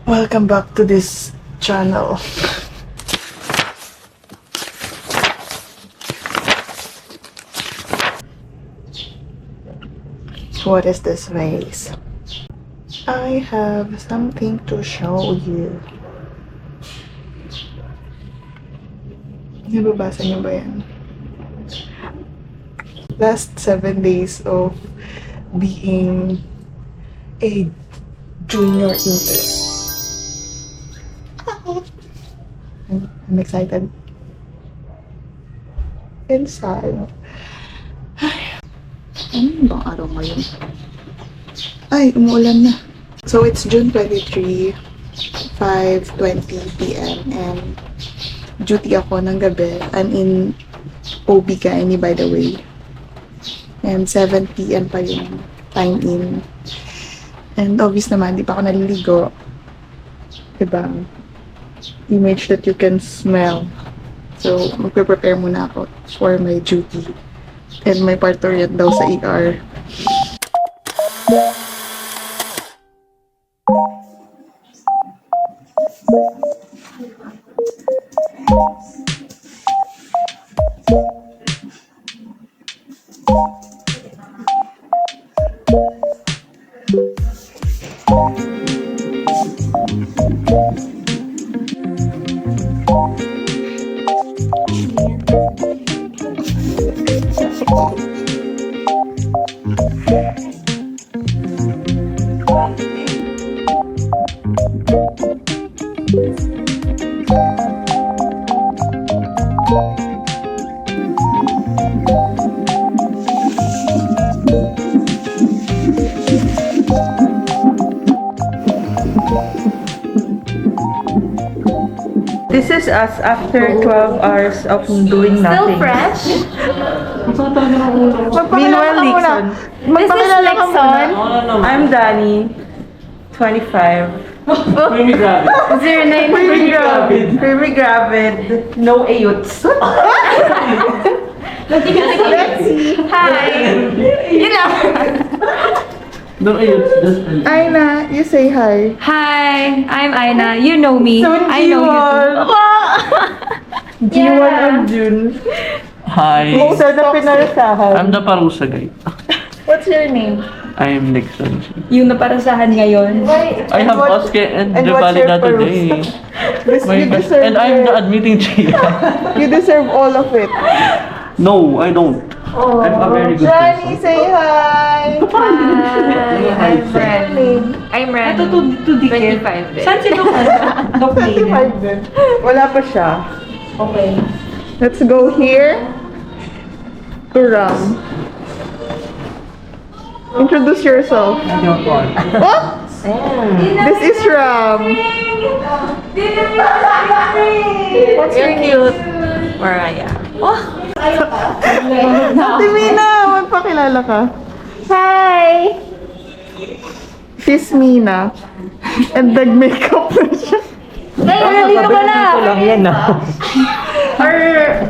Welcome back to this channel. What is this vase? I have something to show you. Nababasa niyo ba yan? Last 7 days of being a junior intern. I'm excited. And sad. Ano bang araw ngayon? Ay, umuulan na. So, it's June 23, 5:20 p.m. and duty ako ng gabi. I'm in OB-GYN, by the way. And 7 p.m. pa yung time in. And obvious naman, di pa ako naliligo. Diba? Image that you can smell. So, magpe-prepare muna ako for my duty. And may parturian daw sa ER. This is us after 12 hours of doing nothing. Still fresh? Meanwhile, Nixon. This is Nixon. I'm Danny, 25. 09. Very gravid. No ayuts. Hi. You know. No, it's just Aina, you say hi. Hi, I'm Aina. You know me. I know you too. G1 and June. Hi. Most na pinarasahan. I'm the Parusa guy. What's your name? I am Nixon. Yung naparasahan ngayon. I have Oscar and what's your Revalida today. My You best, deserve and I'm the it. admitting Chia. You deserve all of it. No, I don't. I'm a very good Johnny, person. say hi. I'm Ren. I'm Ren. 25 din. Saan si Doc? Doc Nina? 25 din. Wala pa siya. Okay. Let's go here to Ram. Introduce yourself. What? This is Ram. What's your Cute. Mariah. Ate Mina, magpakilala ka. Hi. She's Mina. And nag-makeup na siya. Ay, nandito ka na. lang yan Or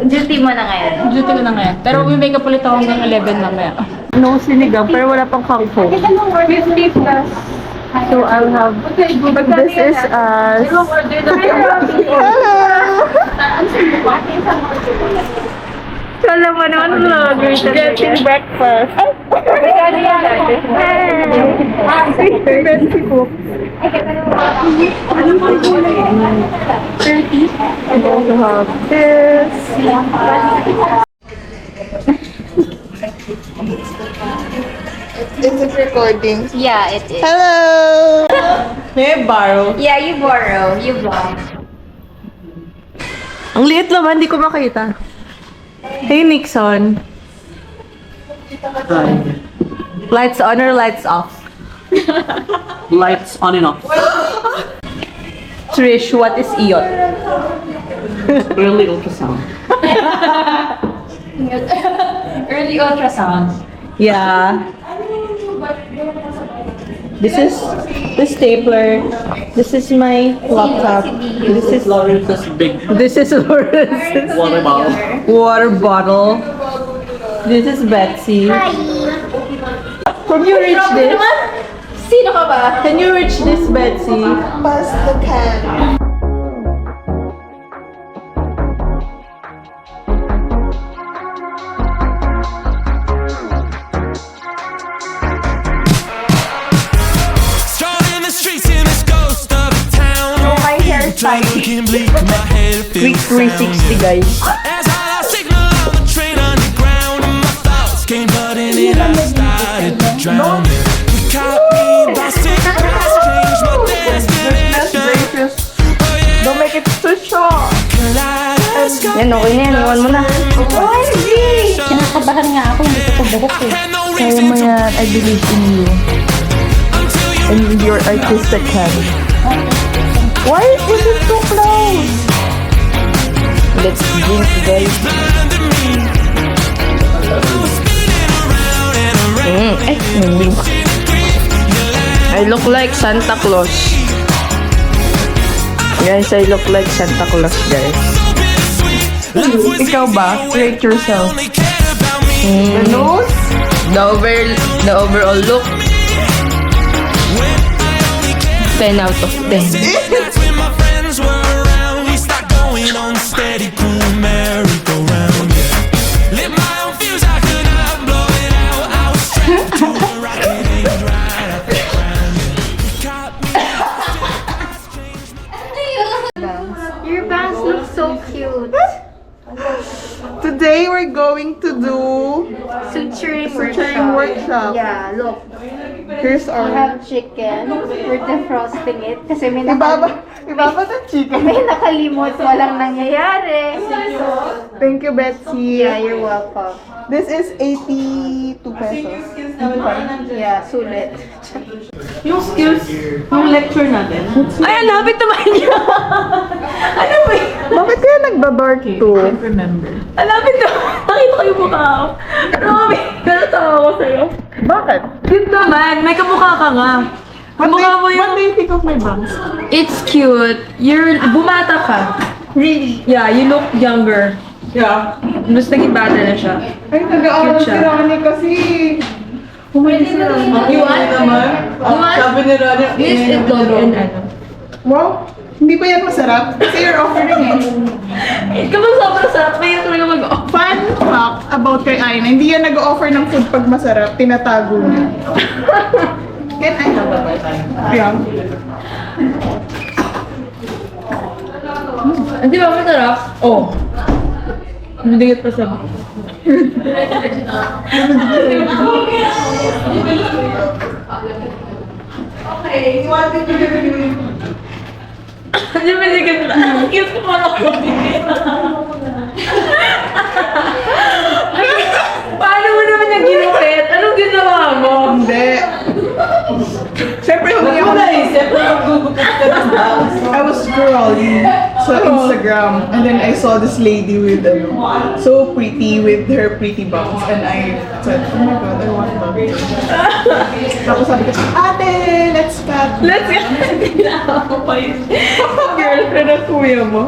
duty mo na ngayon? Duty ko na ngayon. Pero may makeup ulit ako hanggang 11 mamaya. No sinigang, pero wala pang kangkong. 50 plus. So I'll have, but this is us. Hello! Kala mo naman vlogger. Getting breakfast. Fancy po. I also have this. Is it recording? Yeah, it is. Hello! May borrow. Yeah, you borrow. You vlog. Ang liit naman, di ko makita. Hey, Nixon. Lights on or lights off? Lights on and off. Trish, what is IOT? Early ultrasound. Early ultrasound. Yeah. This is the stapler. This is my laptop. This is Lawrence's big Lawrence's water bottle. water bottle. This is Betsy. From you reach this? Sino ka ba? Can you reach this, Betsy? Pass the can. Strong in the streets in this ghost of a town. My hairstyle. Looking bleak, my head Quick feels 360, guys. As I lost signal of the train underground, and my thoughts came flooding in, I started to drown. You caught me by surprise, changed my destination. Oh yeah, Don't make it too short. kaleidoscope. Yan, okay na yan. Iwan mo na. Kinakabahan nga ako, hindi ko buhok eh. Had no Kaya reason mo yan. I believe in you. until you And your artistic hand. Why is it so close? Let's drink, guys. blinded me. Spinning around and around. Nanding. I look like Santa Claus. Guys, I look like Santa Claus, guys. Ikaw ba? Rate yourself. Only cared about me. The nose? The overall look, 10 out of 10. That's when my friends were around. We start going on steady, cool merry-go-round. Yeah. Lit my own fuse, I could not blow it out. I was strapped to a rocket, aimed right at the ground. You caught me. Your bangs look so cute. Today we're going to do Suturing suturing workshop. Yeah, look. Here's We our... have chicken. We're defrosting it. Kasi may, Ibaba the chicken. may nakalimot. Walang nangyayari. Thank you, Betsy. Yeah, you're welcome. This is 82 pesos. Yeah, sulit. Yung skills, yung lecture natin. Ay, ang lapit naman niya. Ano ba yun? Bakit kaya nagbabark to? Remember. Ang lapit naman. Nakita ko yung mukha ko. Grabe. Natawa ko sa'yo. Bakit? Cute naman. May kamukha ka nga. Kamukha mo What yung... do you think of my bangs? It's cute. Bumata ka. Really? Yeah, you look younger. Yeah. Mas naging bata na siya. Ay, nag-aaral Cute si siya. Rani kasi. You want? Naman. You want? Sabi ni Rani, This itlog and ano. wow, hindi ba yan masarap? Kasi you're offering it. Kapag sobrang sarap, may talaga mag-off. Fun fact about kay Aina, hindi yan nag-offer ng food pag masarap, tinatago niya. Can I have a bite? Yeah. Hindi ba masarap? Oh. Nandingit pa sa... Okay, what did you do? Hindi ba nandingit pa? Ang cute ko pala ko. Paano mo naman yung ginupit? Anong ginawa mo? Hindi. Siyempre, hindi ako naisip na magugupit ka ng bangs. I was scrolling sa Instagram and then I saw this lady with so pretty with her pretty bangs and I said, oh my god, I want bangs. Tapos sabi ko, ate, let's cut. Let's go. Ginawa ko pa yun. Girlfriend ng kuya mo.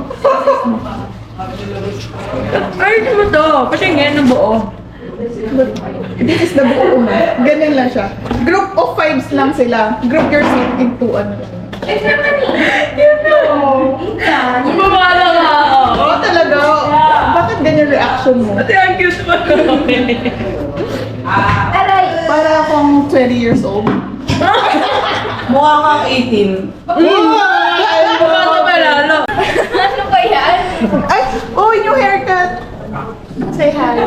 Ay, ito mo to. Patingin ng buo. This is the buo na. Ganyan lang siya. Group of fives lang sila. Group yourself into ano. Yun na. Bumala nga ako. Oo, talaga. Bakit ganyan reaction mo? Ate, ang cute mo. Para akong 20 years old. Mukha kang 18. Bumala pa lalo. Ano ba yan? Ay! Oh, new haircut! Say hi.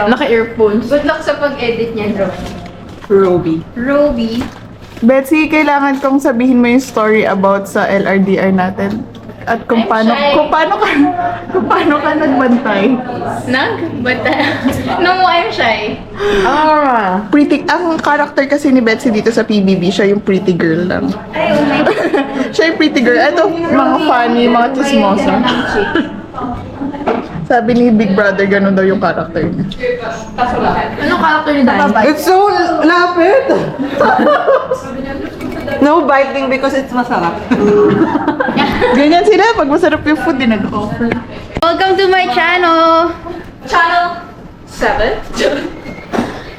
Naka-earphones. Good luck sa pag-edit niya, bro. Roby. Roby. Betsy, kailangan kong sabihin mo yung story about sa LRDR natin. At kung I'm paano, shy. kung paano ka nagbantay. No, I'm shy. Pretty, ang character kasi ni Betsy dito sa PBB, siya yung pretty girl lang. Ay, oh my God. Siya yung pretty girl. Ito, mga funny, mga chismosa. Sabi ni Big Brother, ganun daw yung character niya. Anong character ni Danny? It's so lapit! No biting because it's masarap. Ganyan sila, pag masarap yung food, din nag-offer. Welcome to my channel. Channel 7?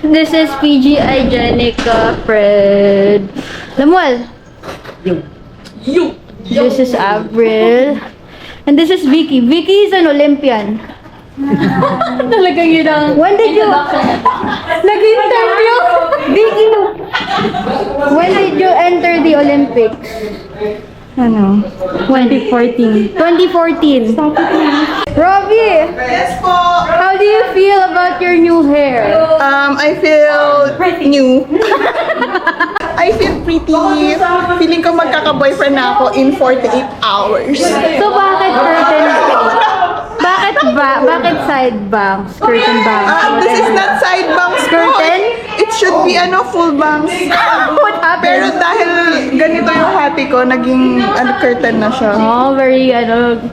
This is PG Igenica Fred. Lamuel. This is Avril. And this is Vicky. Vicky is an Olympian. Talagang yun ang... When did you... Nag-interview? Vicky! When did you enter the Olympics? Ano? 2014. 2014. Robbie! Yes po! How do you feel about your new hair? I feel new. I feel pretty. Feeling ko magkaka-boyfriend na ako in 48 hours. So bakit curtain? Bakit ba? Bakit side bangs? Curtain bangs? This is not side bangs po. Curtain? It should be full bangs. What Pero happened? dahil ganito yung hati ko, naging curtain na siya. Oh, very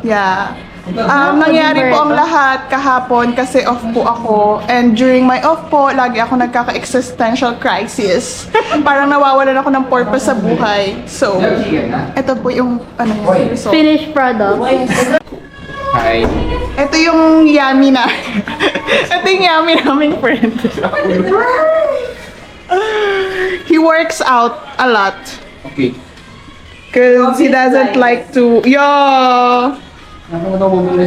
Yeah. Nangyari po ang lahat kahapon kasi off po ako. And during my off po, lagi ako nagkaka-existential crisis. Parang nawawalan ako ng purpose sa buhay. So, ito po yung result. finished product. Hi. Ito yung yummy na. Ito yung yummy naming friend. He works out a lot. Okay. Cause he doesn't like to... Yeah! Ano na bumili?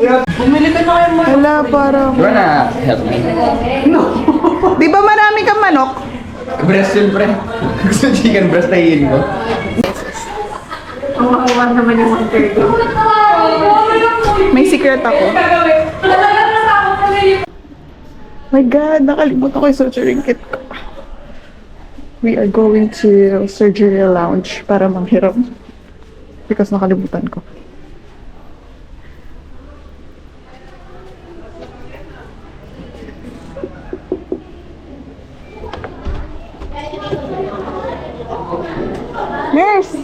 Wala, parang... You wanna help me? Di ba marami kang manok? Breast yun, pre. Gusto chicken breast na iin mo? May secret ako. My God, nakalimutan ko yung surgery kit ko. We are going to surgery lounge para manghiram. Because nakalimutan ko. Nurse!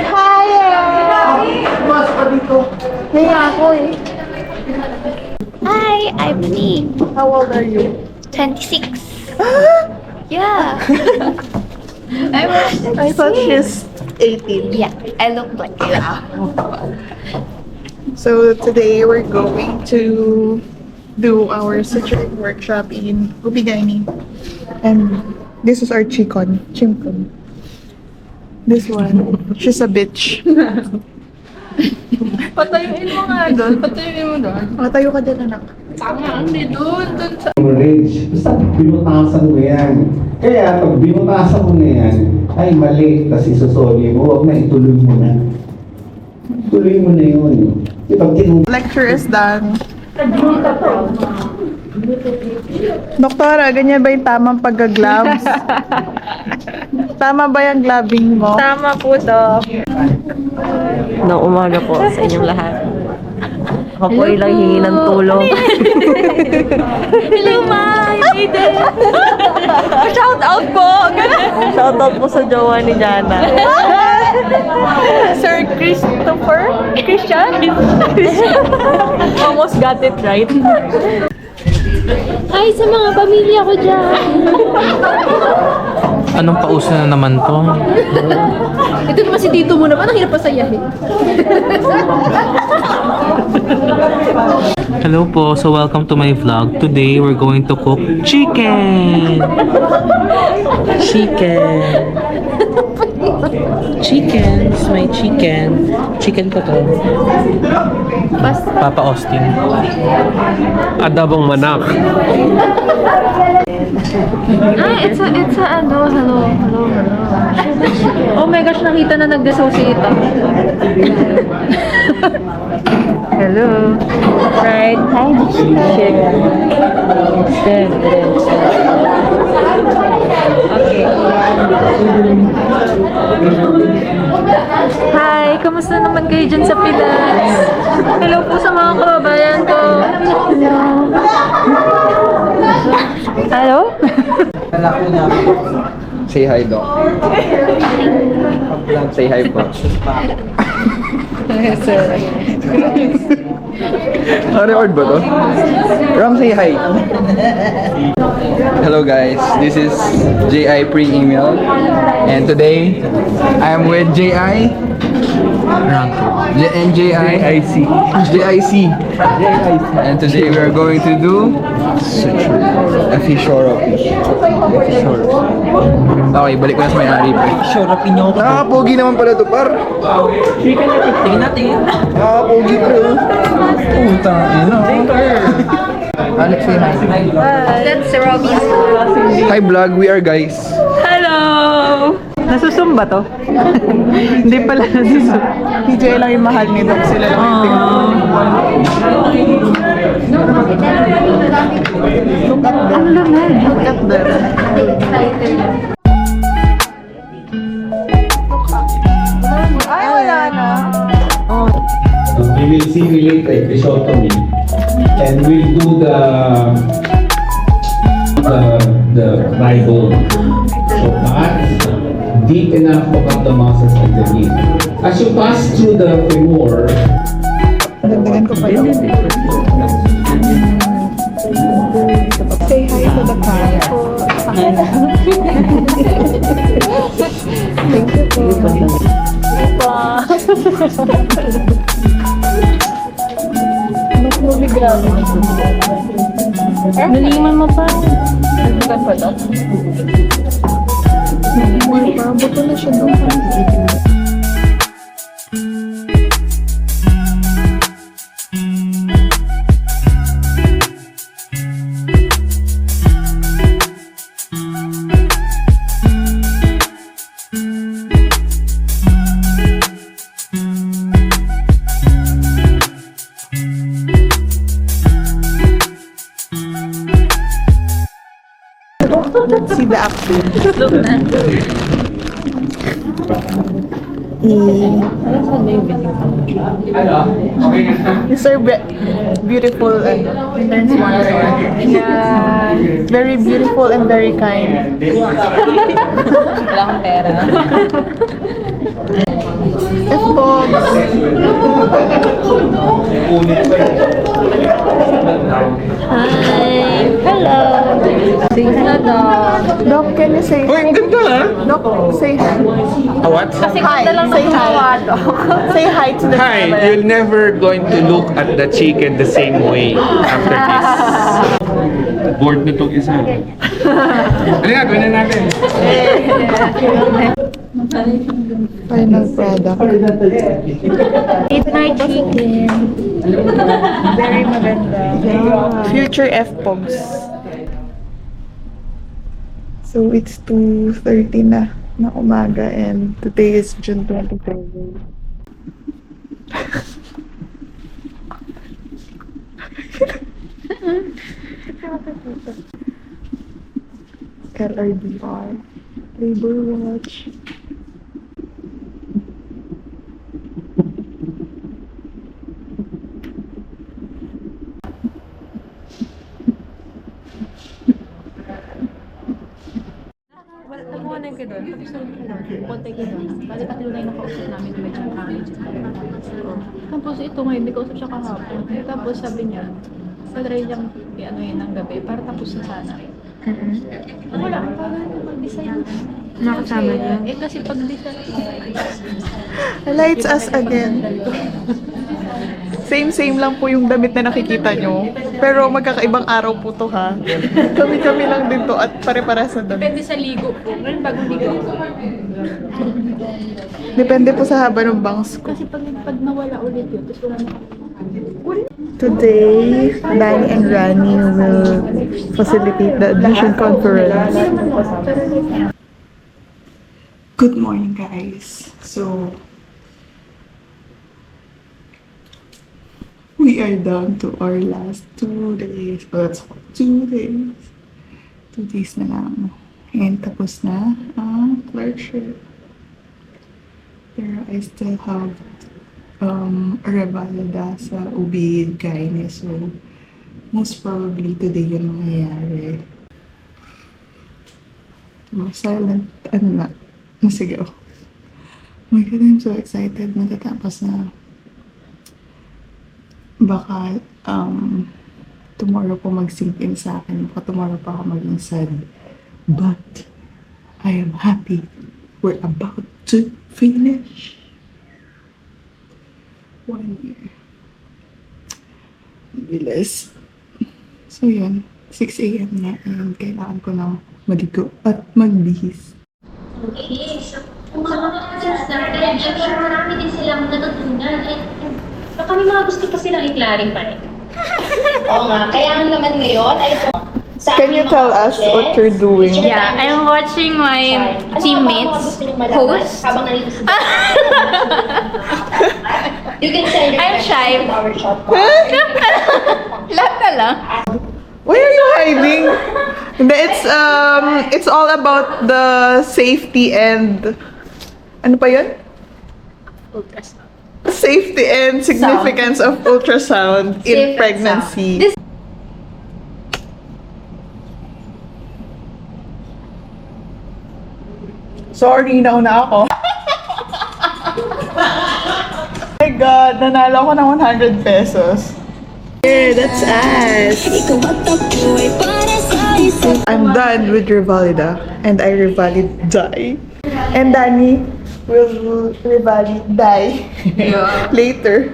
Hi! Mas pa dito. Hey, ako eh. Hi, I'm Lee. How old are you? 26. Yeah. I thought she's 18. Yeah, I look like you. So today we're going to do our surgery workshop in Ubigayni. And this is our chimkon. This one, she's a bitch. Patayuin mo nga doon. Patayuin mo doon. Tayo ka dyan, anak. Tama, hindi doon. Doon sa... Range. Basta binutasan mo yan. Kaya pag binutasan mo na yan, ay mali, kasi isusoli mo, huwag na ituloy mo na. Tuloy mo na yun. Pag Lecture is done. Doktora, ganyan ba yung tamang pag-gloves? Tama ba yung gloving mo? Tama po, Doc. Ng umaga po sa inyong lahat. Ako po ilang hingi ng tulong. Hello, Ma! You need it! Shout out po! Shout out po sa jowa ni Jana. Sir Christopher? Christian? Almost got it right. Hi sa mga pamilya ko dyan. Anong pauso na naman to? Ito naman si Tito mo naman. Ang hirap pa sayahin. Hello po, so welcome to my vlog. Today we're going to cook chicken! Chicken is my chicken. Chicken ko to. Papa Austin. Adabong manak. It's a hello. Oh my gosh, nakita na nag-dissociate ako. Hello. Right. Hi, chicken. Okay. Hi, kamusta naman kayo dyan sa Pilas? Hello po sa mga kababayan ko. Hello? Say hi, Doc. Say hi po. Record ba to? Ram, say hi. Hello guys, this is JI pre-email. And today, I am with JI. And JIC. And today we are going to do a fish therapy. Okay, balik ko na sa may-ari pa. Shorapin niyo ako. Nakakapogi naman pala to, par. Tingin natin. Nakakapogi pre. Putang ina. Alex, say hi. That's Robbie's. Hi vlog, we are guys. Hello! Nasusumba to? Hindi pala nasusumba. PJ lang yung mahal ni Doc. Sila lang yung tingnan. Look at them. Ang lamig. Look at them. Ay, wala na. We will simulate a episiotomy and we'll do the Bible. So pass deep enough about the muscles underneath. As you pass through the femur, Dagdagan ko pa yun. Say hi to the camera. Thank you po. Naliman mo pa. Dagdagan pa daw. More pa. Buto na siya doon. See the acting. These are beautiful and very beautiful and very kind. Wala akong pera. F-bombs. Hi. Hello. Say hello, Doc. Doc, can you say Uy, ang ganda ha? Doc, say hi. What? Kasi Hi, ganda lang say ng hi. tawa, Doc. Say hi to the Hi, camera. you're never going to look at the chicken the same way after this. Bored na tong isa. Halika, gawin na natin. Final product. It's my chicken. Very maganda. Yeah. Future F-pogs. So it's 2:30 na umaga and today is June 23rd. LRDR. Labor watch. Nakuha ko doon. Tapos konti ko doon. Bali pati doon yung nakausap namin may Tapos ito ngayon, may kausap siya kahapon. Tapos sabi niya, try niyang ano yun ng gabi para tapos na sana. Wala, parang mag-design. Nakasama niya. Kasi pag-design. Lights us again. Same lang po yung damit na nakikita nyo. Pero magkakaibang araw po to ha. Kami lang din to at pare-para sa damit. Depende sa ligo po. Ngayon bagong ligo po. Depende po sa haba ng bangs ko. Kasi pag nawala ulit yun, tapos wala na. Today, Danny and Rani will facilitate the admission conference. Good morning, guys. So, we are down to our last 2 days. Oh, that's 2 days. 2 days na lang. And tapos na ang clerkship. Pero I still have Revalida sa OB Gyne. So, most probably today yun mangyayari. Silent, ano na, masigaw. Oh my God, I'm so excited. Matatapos na. baka tomorrow po mag-sink in sa akin. Baka tomorrow pa ako maging sad. But I am happy. We're about to finish 1 year. Bilis. So yun, 6 a.m. na and kailangan ko nang maligo at magbihis. Okay, so kung sa mga cousins natin, I'm sure marami din silang natutunan. Baka may mga gusto pa silang i-clarify. Oo nga, kaya naman ngayon ay Can you tell us what you're doing? Yeah, I'm watching my teammates host. Habang nalito sila. You can send your I'm shy. questions to our shop. Lahat na lang. Why are you hiding? Hindi, it's all about the safety and ano pa yun? Safety and significance of ultrasound in Safe and pregnancy. Sorry, nauna ako. Oh my God, nanalo ako ng 100 pesos. Here, that's us. I'm done with Revalida, and I Revalid die. And Danny will Revalid die later.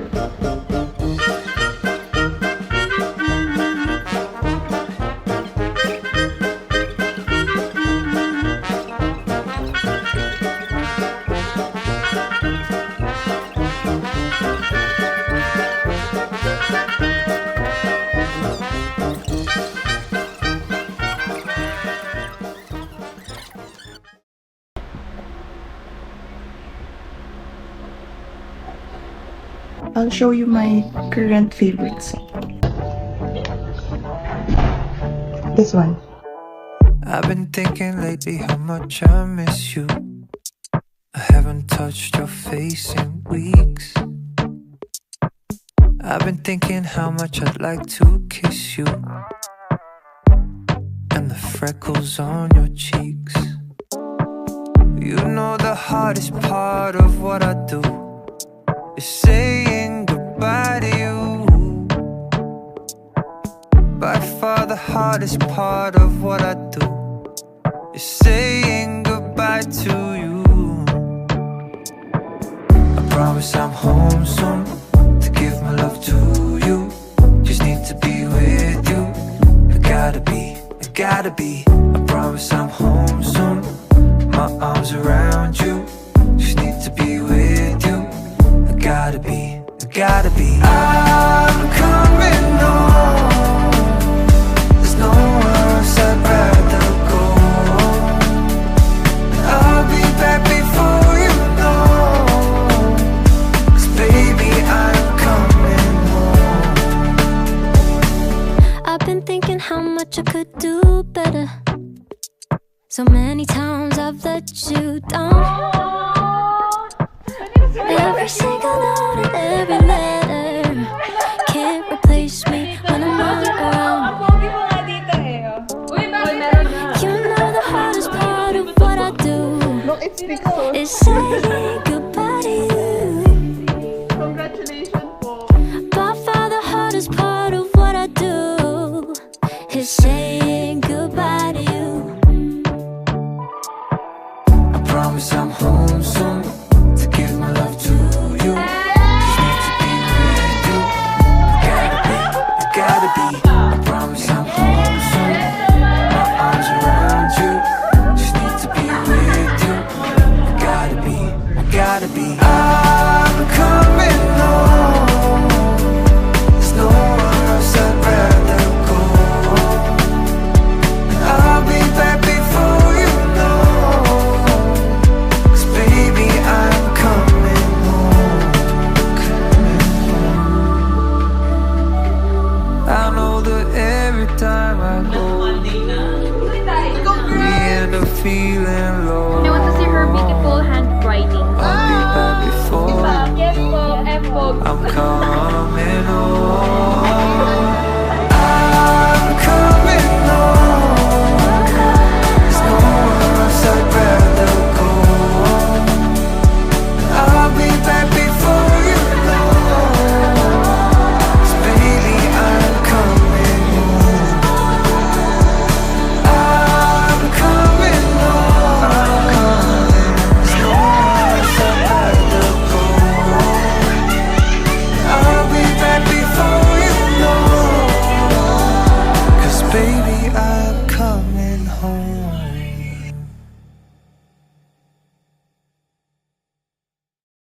I'll show you my current favorites. This one. I've been thinking lately how much I miss you. I haven't touched your face in weeks. I've been thinking how much I'd like to kiss you, and the freckles on your cheeks. You know the hardest part of what I do is saying goodbye to you. By far the hardest part of what I do is saying goodbye to you. I promise I'm home soon to give my love to you. Just need to be with you. I gotta be. I promise I'm home soon. My arms around you. Just need to be with you. I gotta be. I'm coming home. There's nowhere else I'd rather go. I'll be back before you know. 'Cause baby, I'm coming home. I've been thinking how much I could do better. So many times I've let you down. Every single note and every letter can't replace me when I'm not around. You know the hardest part of what I do is saying goodbye to you. Congratulations po. By far the hardest part of what I do is saying goodbye to you. I promise I'm home soon to give my love to you. Just need to be with you. I gotta be. I promise I'm home soon. My arms around you. Just need to be with you. I gotta be. I'm coming home. There's nowhere else I'd rather go. I'll be back before you know. 'Cause baby, I'm coming home. I know that every time I go, we end up feeling